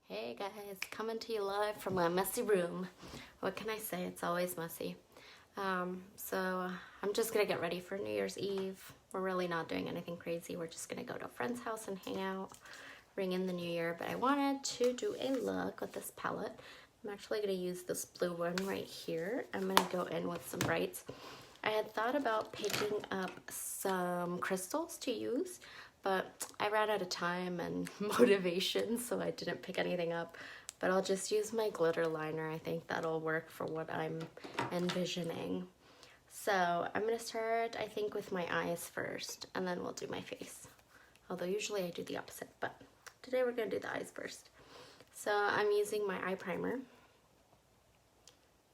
Hey guys, coming to you live from my messy room. What can I say? It's always messy. So I'm just gonna get ready for New Year's Eve. We're really not doing anything crazy. We're just gonna go to a friend's house and hang out, ring in the new year. But I wanted to do a look with this palette. I'm actually gonna use this blue one right here. I'm gonna go in with some brights. I had thought about picking up some crystals to use, but I ran out of time and motivation, so I didn't pick anything up. But I'll just use my glitter liner. I think that'll work for what I'm envisioning. So I'm gonna start, I think, with my eyes first, and then we'll do my face. Although usually I do the opposite, but today we're gonna do the eyes first. So I'm using my eye primer.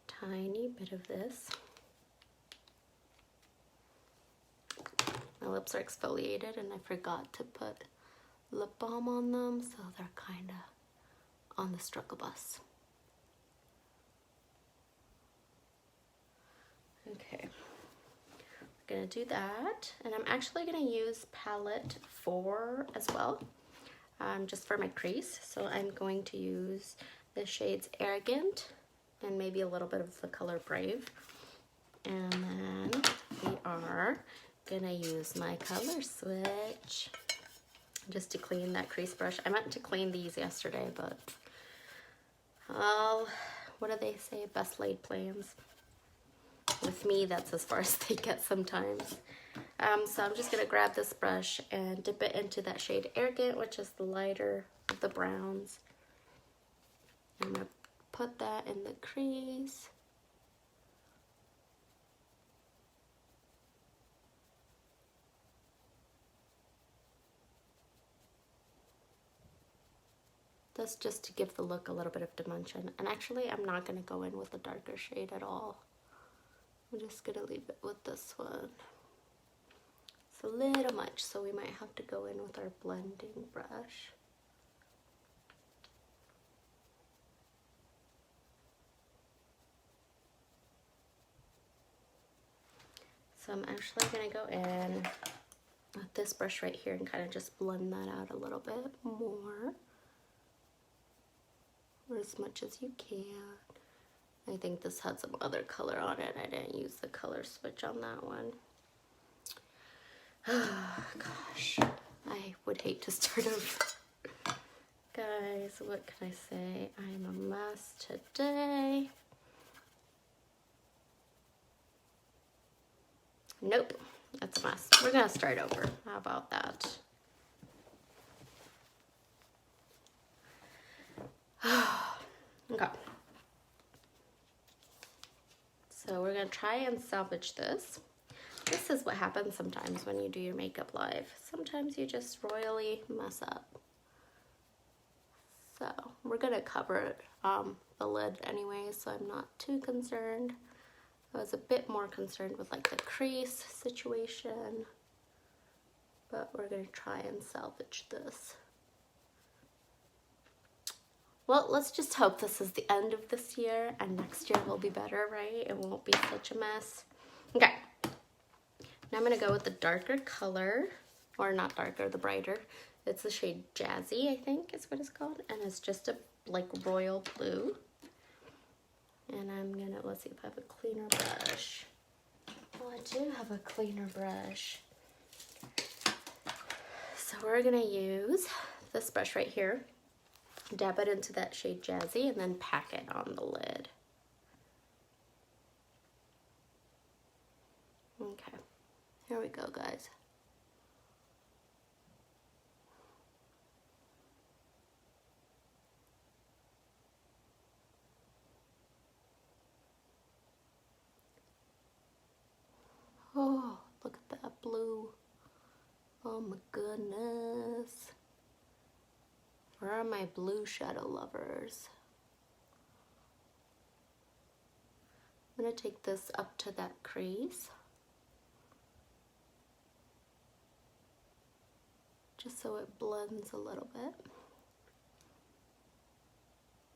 Tiny bit of this. My lips are exfoliated and I forgot to put lip balm on them, so they're kind of on the struggle bus. Okay, we're gonna do that, and I'm actually gonna use palette 4 as well, just for my crease. So I'm going to use the shades Arrogant and maybe a little bit of the color Brave. And then we are gonna use my color switch just to clean that crease brush. I meant to clean these yesterday, but what do they say? Best laid plans. With me, that's as far as they get sometimes. So I'm just gonna grab this brush and dip it into that shade Arrogant, which is the lighter of the browns. I'm gonna put that in the crease. That's just to give the look a little bit of dimension. And actually, I'm not going to go in with the darker shade at all. I'm just going to leave it with this one. It's a little much, so we might have to go in with our blending brush. So I'm actually going to go in with this brush right here and kind of just blend that out a little bit more. Or as much as you can. I think this had some other color on it. I didn't use the color switch on that one. Gosh, I would hate to start over. Guys, what can I say? I'm a mess today. Nope, that's a mess. We're gonna start over. How about that? Okay. So we're gonna try and salvage this. This is what happens sometimes when you do your makeup live. Sometimes you just royally mess up. So we're gonna cover the lid anyway, so I'm not too concerned. I was a bit more concerned with like the crease situation, but we're gonna try and salvage this. Well, let's just hope this is the end of this year and next year will be better, right? It won't be such a mess. Okay, now I'm gonna go with the darker color, or not darker, the brighter. It's the shade Jazzy, I think is what it's called, and it's just a like royal blue. And I'm gonna, let's see if I have a cleaner brush. Oh, I do have a cleaner brush. So we're gonna use this brush right here. Dab it into that shade Jazzy and then pack it on the lid. Okay, here we go, guys. Oh, look at that blue. Oh my goodness. Where are my blue shadow lovers? I'm gonna take this up to that crease. Just so it blends a little bit.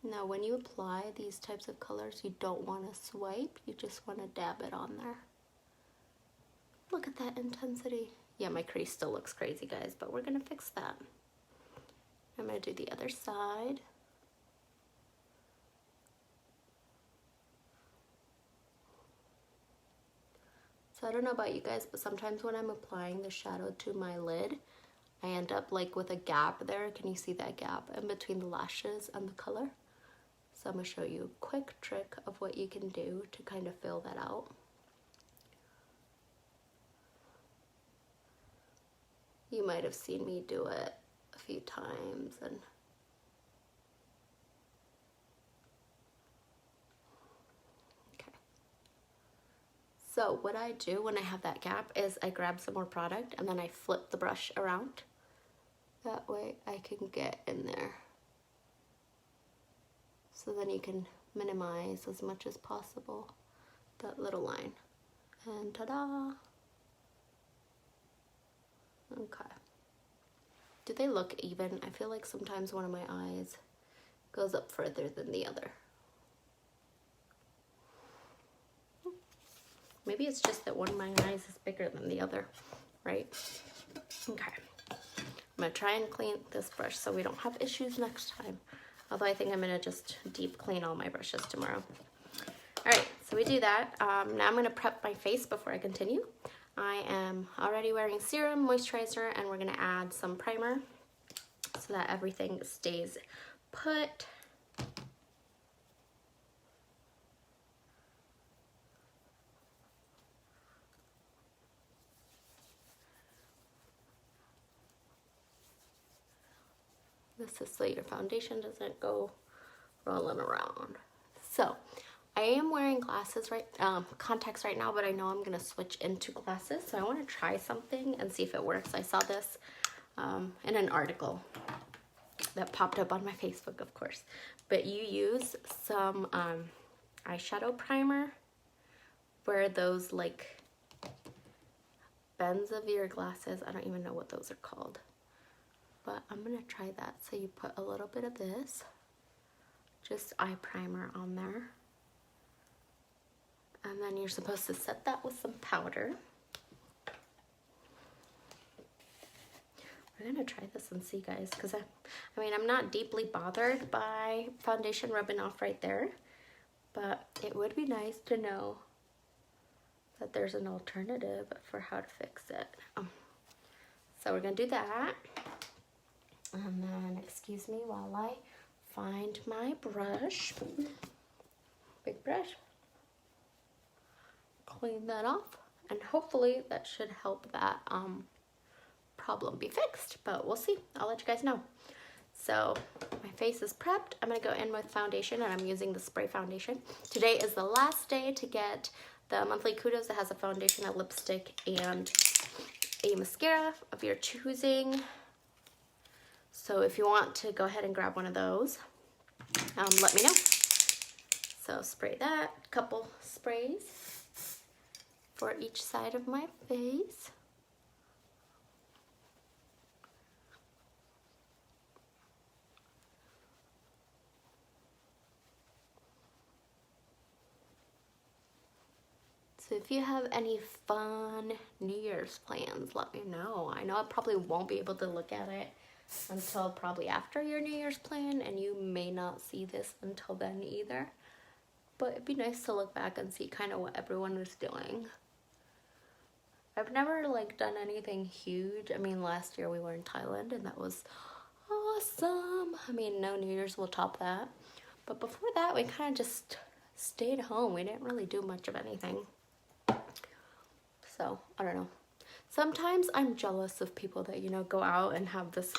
Now when you apply these types of colors, you don't want to swipe, you just want to dab it on there. Look at that intensity. Yeah, my crease still looks crazy, guys, but we're gonna fix that. I'm gonna do the other side. So I don't know about you guys, but sometimes when I'm applying the shadow to my lid, I end up like with a gap there. Can you see that gap in between the lashes and the color? So I'm gonna show you a quick trick of what you can do to kind of fill that out. You might have seen me do it a few times, and okay. So what I do when I have that gap is I grab some more product and then I flip the brush around. That way I can get in there. So then you can minimize as much as possible that little line. And ta-da! Okay. Do they look even? I feel like sometimes one of my eyes goes up further than the other. Maybe it's just that one of my eyes is bigger than the other, right? Okay. I'm gonna try and clean this brush so we don't have issues next time. Although I think I'm gonna just deep clean all my brushes tomorrow. All right, so we do that. Now I'm gonna prep my face before I continue. I am already wearing serum, moisturizer, and we're gonna add some primer so that everything stays put. This is so your foundation doesn't go rolling around. So I am wearing glasses contacts right now, but I know I'm gonna switch into glasses. So I wanna try something and see if it works. I saw this in an article that popped up on my Facebook, of course. But you use some eyeshadow primer where those like bends of your glasses, I don't even know what those are called. But I'm gonna try that. So you put a little bit of this, just eye primer on there. And then you're supposed to set that with some powder. We're gonna try this and see, guys, because I mean, I'm not deeply bothered by foundation rubbing off right there, but it would be nice to know that there's an alternative for how to fix it. So we're gonna do that. And then, excuse me while I find my brush. Big brush. Clean that off, and hopefully that should help that problem be fixed, but we'll see. I'll let you guys know. So my face is prepped. I'm gonna go in with foundation, and I'm using the spray foundation. Today is the last day to get the monthly kudos that has a foundation, a lipstick, and a mascara of your choosing. So if you want to go ahead and grab one of those, let me know. So spray that, couple sprays for each side of my face. So if you have any fun New Year's plans, let me know. I know I probably won't be able to look at it until probably after your New Year's plan, and you may not see this until then either. But it'd be nice to look back and see kind of what everyone was doing. I've never like done anything huge. I mean, last year we were in Thailand and that was awesome. I mean, no New Year's will top that. But before that, we kind of just stayed home. We didn't really do much of anything. So, I don't know. Sometimes I'm jealous of people that, you know, go out and have this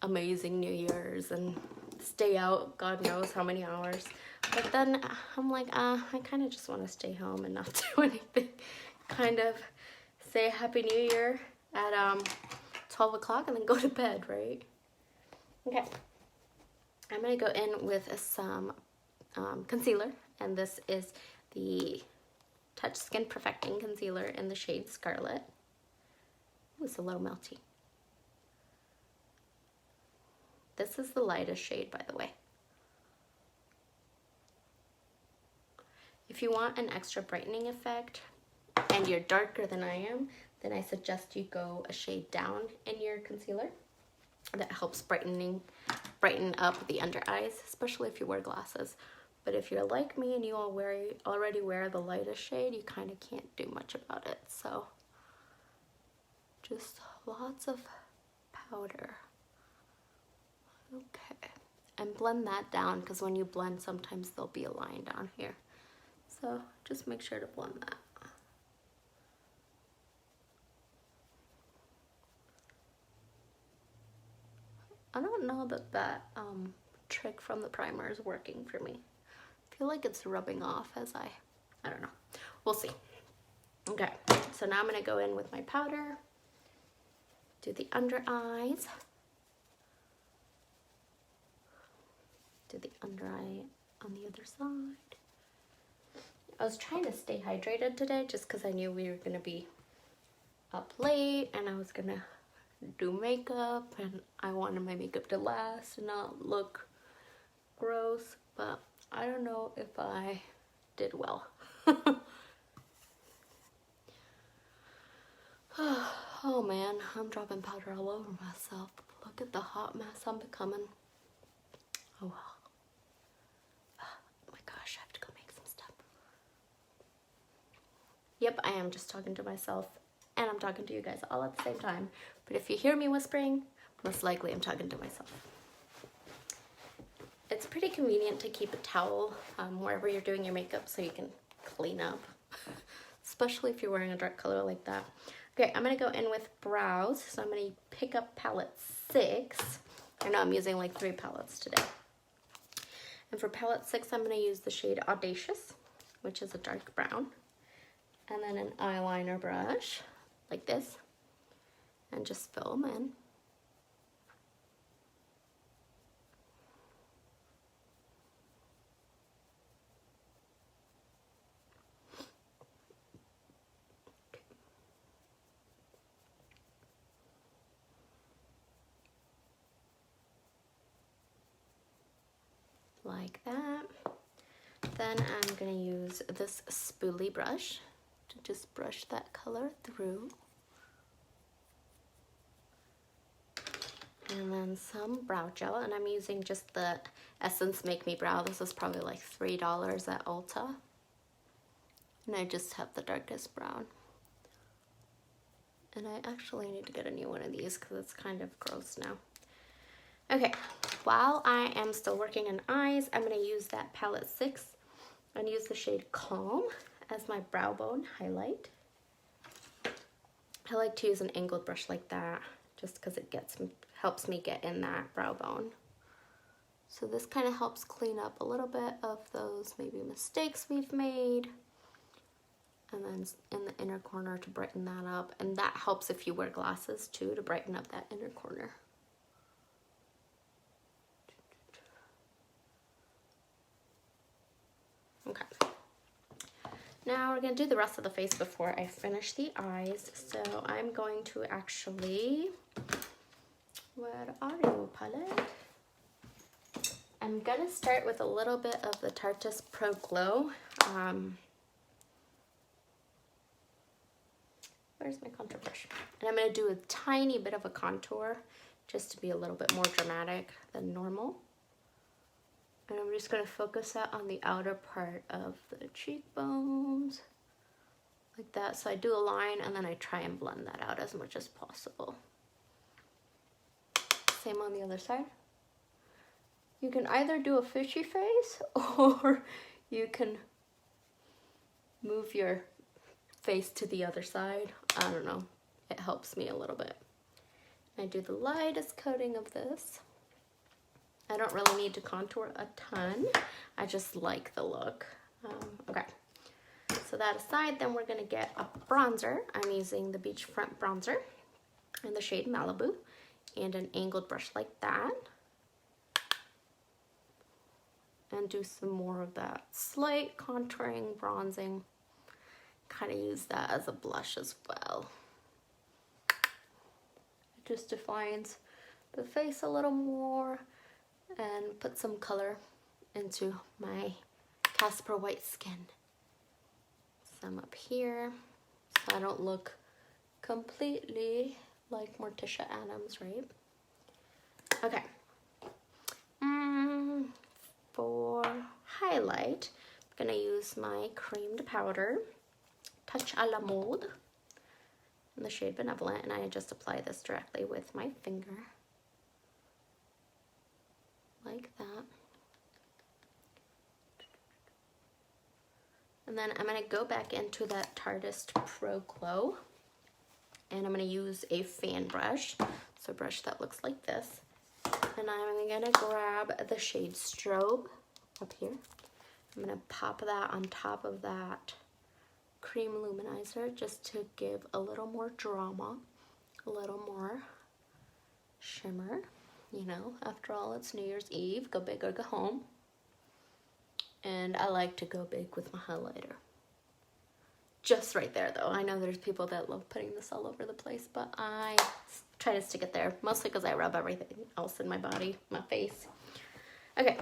amazing New Year's and stay out God knows how many hours. But then I'm like, I kind of just want to stay home and not do anything. Kind of say Happy New Year at 12 o'clock and then go to bed, right? Okay. I'm going to go in with some concealer. And this is the Touch Skin Perfecting Concealer in the shade Scarlet. Ooh, it's a little melty. This is the lightest shade, by the way. If you want an extra brightening effect and you're darker than I am, then I suggest you go a shade down in your concealer. That helps brighten up the under eyes, especially if you wear glasses. But if you're like me and you already wear the lightest shade, you kind of can't do much about it. So just lots of powder. Okay, and blend that down, because when you blend, sometimes there'll be a line down here. So just make sure to blend that. I don't know that trick from the primer is working for me. I feel like it's rubbing off as I don't know. We'll see. Okay, so now I'm gonna go in with my powder, do the under eyes, do the under eye on the other side. I was trying to stay hydrated today just because I knew we were gonna be up late and I was gonna do makeup and I wanted my makeup to last and not look gross, but I don't know if I did well. Oh man, I'm dropping powder all over myself. Look at the hot mess I'm becoming. Oh well. Oh my gosh, I have to go make some stuff. Yep, I am just talking to myself and I'm talking to you guys all at the same time. But if you hear me whispering, most likely I'm talking to myself. It's pretty convenient to keep a towel wherever you're doing your makeup so you can clean up, especially if you're wearing a dark color like that. Okay, I'm gonna go in with brows. So I'm gonna pick up palette 6. I know I'm using like 3 palettes today. And for palette 6, I'm gonna use the shade Audacious, which is a dark brown. And then an eyeliner brush, like this, and just fill them in. Like that. Then I'm gonna use this spoolie brush to just brush that color through. And then some brow gel, and I'm using just the Essence Make Me Brow. This is probably like $3 at Ulta. And I just have the darkest brown. And I actually need to get a new one of these because it's kind of gross now. Okay, while I am still working on eyes, I'm gonna use that palette 6 and use the shade Calm as my brow bone highlight. I like to use an angled brush like that just because it helps me get in that brow bone. So this kind of helps clean up a little bit of those maybe mistakes we've made. And then in the inner corner to brighten that up. And that helps if you wear glasses too, to brighten up that inner corner. Okay. Now we're gonna do the rest of the face before I finish the eyes. So I'm going to actually, where are you, palette? I'm gonna start with a little bit of the Tarteist Pro Glow. Where's my contour brush? And I'm gonna do a tiny bit of a contour just to be a little bit more dramatic than normal. And I'm just gonna focus that on the outer part of the cheekbones, like that. So I do a line and then I try and blend that out as much as possible. Same on the other side. You can either do a fishy face or you can move your face to the other side. I don't know. It helps me a little bit. I do the lightest coating of this. I don't really need to contour a ton. I just like the look. Okay, so that aside, then we're gonna get a bronzer. I'm using the Beachfront bronzer in the shade Malibu and an angled brush like that. And do some more of that slight contouring, bronzing. Kind of use that as a blush as well. It just defines the face a little more and put some color into my Casper white skin. Some up here so I don't look completely like Morticia Addams, right? Okay. For highlight, I'm gonna use my creamed powder, Touch à la Mode, in the shade Benevolent, and I just apply this directly with my finger, like that. And then I'm gonna go back into that Tarteist Pro Glow, and I'm gonna use a fan brush, so a brush that looks like this. And I'm gonna grab the shade Strobe up here. I'm gonna pop that on top of that cream luminizer just to give a little more drama, a little more shimmer. You know, after all, it's New Year's Eve, go big or go home. And I like to go big with my highlighter. Just right there though. I know there's people that love putting this all over the place, but I try to stick it there, mostly because I rub everything else in my body, my face. Okay,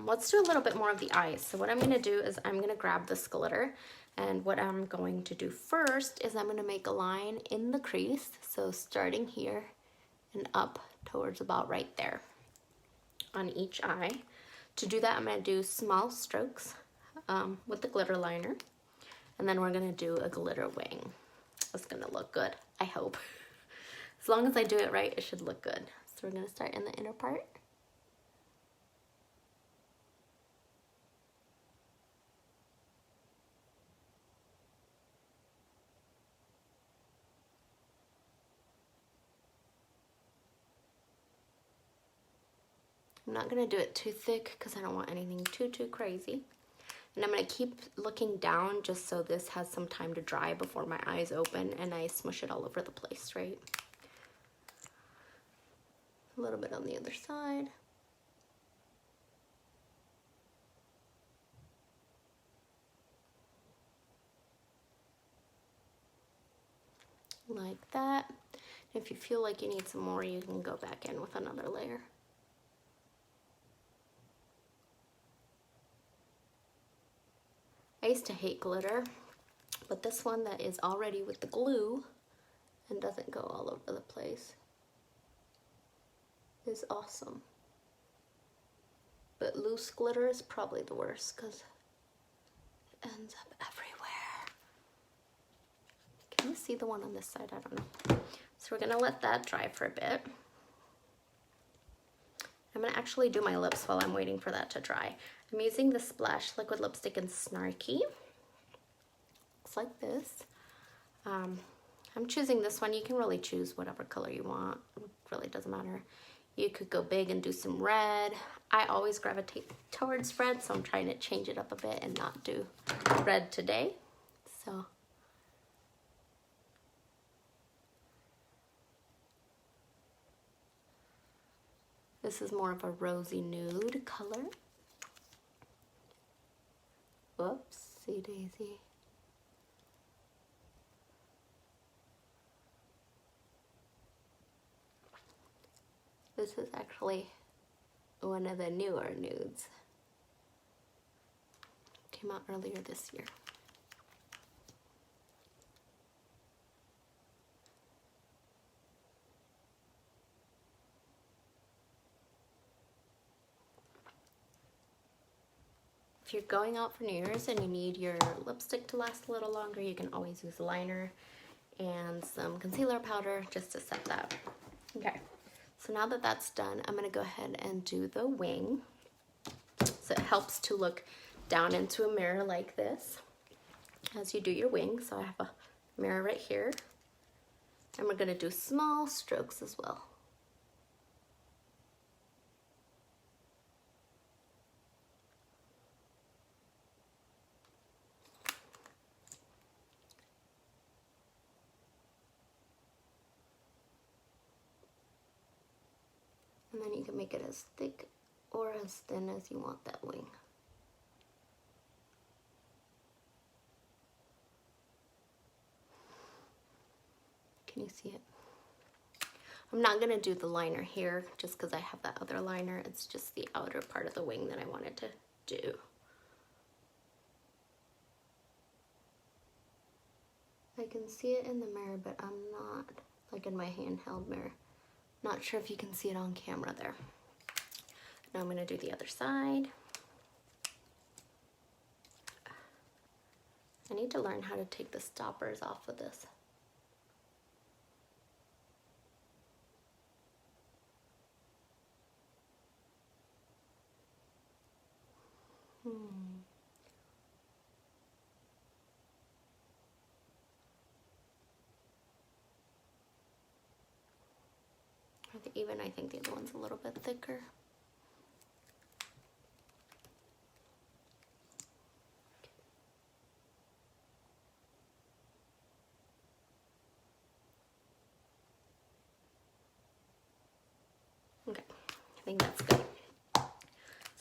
let's do a little bit more of the eyes. So what I'm gonna do is I'm gonna grab this glitter, and what I'm going to do first is I'm gonna make a line in the crease. So starting here and up towards about right there on each eye. To do that, I'm gonna do small strokes with the glitter liner, and then we're gonna do a glitter wing. It's gonna look good, I hope. As long as I do it right, it should look good. So we're gonna start in the inner part. I'm not gonna do it too thick because I don't want anything too crazy. And I'm gonna keep looking down just so this has some time to dry before my eyes open and I smush it all over the place, right? A little bit on the other side. Like that. If you feel like you need some more, you can go back in with another layer. I used to hate glitter, but this one that is already with the glue and doesn't go all over the place is awesome. But loose glitter is probably the worst because it ends up everywhere. Can you see the one on this side? I don't know. So we're gonna let that dry for a bit. I'm gonna actually do my lips while I'm waiting for that to dry. I'm using the Splash Liquid Lipstick in Snarky. Looks like this. I'm choosing this one. You can really choose whatever color you want. It really doesn't matter. You could go big and do some red. I always gravitate towards red, so I'm trying to change it up a bit and not do red today. So this is more of a rosy nude color. Whoopsie daisy. This is actually one of the newer nudes. Came out earlier this year. If you're going out for New Year's and you need your lipstick to last a little longer, you can always use a liner and some concealer powder just to set that. Okay, so now that that's done, I'm gonna go ahead and do the wing. So it helps to look down into a mirror like this as you do your wing. So I have a mirror right here, and we're gonna do small strokes as well. And then you can make it as thick or as thin as you want that wing. Can you see it? I'm not gonna do the liner here just because I have that other liner. It's just the outer part of the wing that I wanted to do. I can see it in the mirror, but I'm not, like in my handheld mirror. Not sure if you can see it on camera there. Now I'm gonna do the other side. I need to learn how to take the stoppers off of this. I think the other one's a little bit thicker. Okay, I think that's good.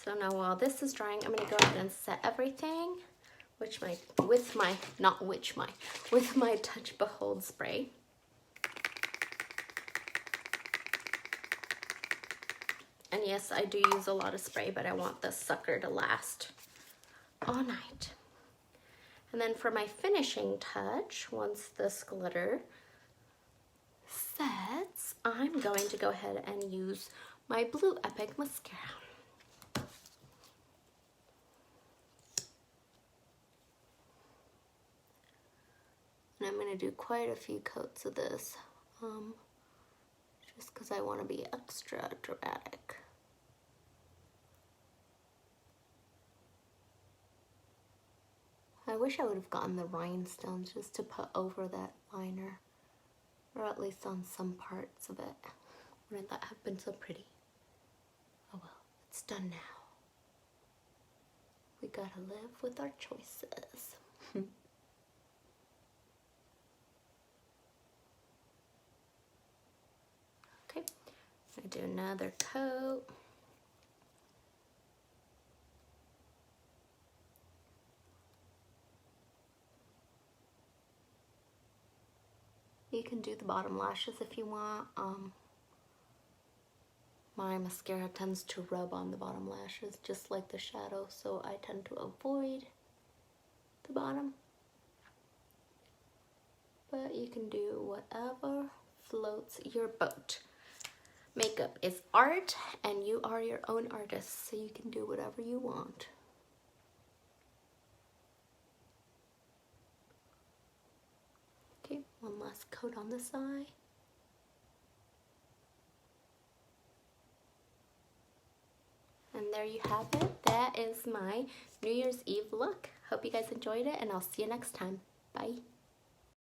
So now while this is drying, I'm gonna go ahead and set everything with my Touch Behold spray. And yes, I do use a lot of spray, but I want this sucker to last all night. And then for my finishing touch, once this glitter sets, I'm going to go ahead and use my Blue Epic mascara. And I'm going to do quite a few coats of this, just because I want to be extra dramatic. I wish I would have gotten the rhinestones just to put over that liner, or at least on some parts of it. Wouldn't that have been so pretty? Oh well, it's done now. We gotta live with our choices. Okay, I'm gonna do another coat. You can do the bottom lashes if you want. My mascara tends to rub on the bottom lashes just like the shadow, so I tend to avoid the bottom. But you can do whatever floats your boat. Makeup is art, and you are your own artist, so you can do whatever you want. Okay, one last coat on this eye. And there you have it. That is my New Year's Eve look. Hope you guys enjoyed it, and I'll see you next time. Bye.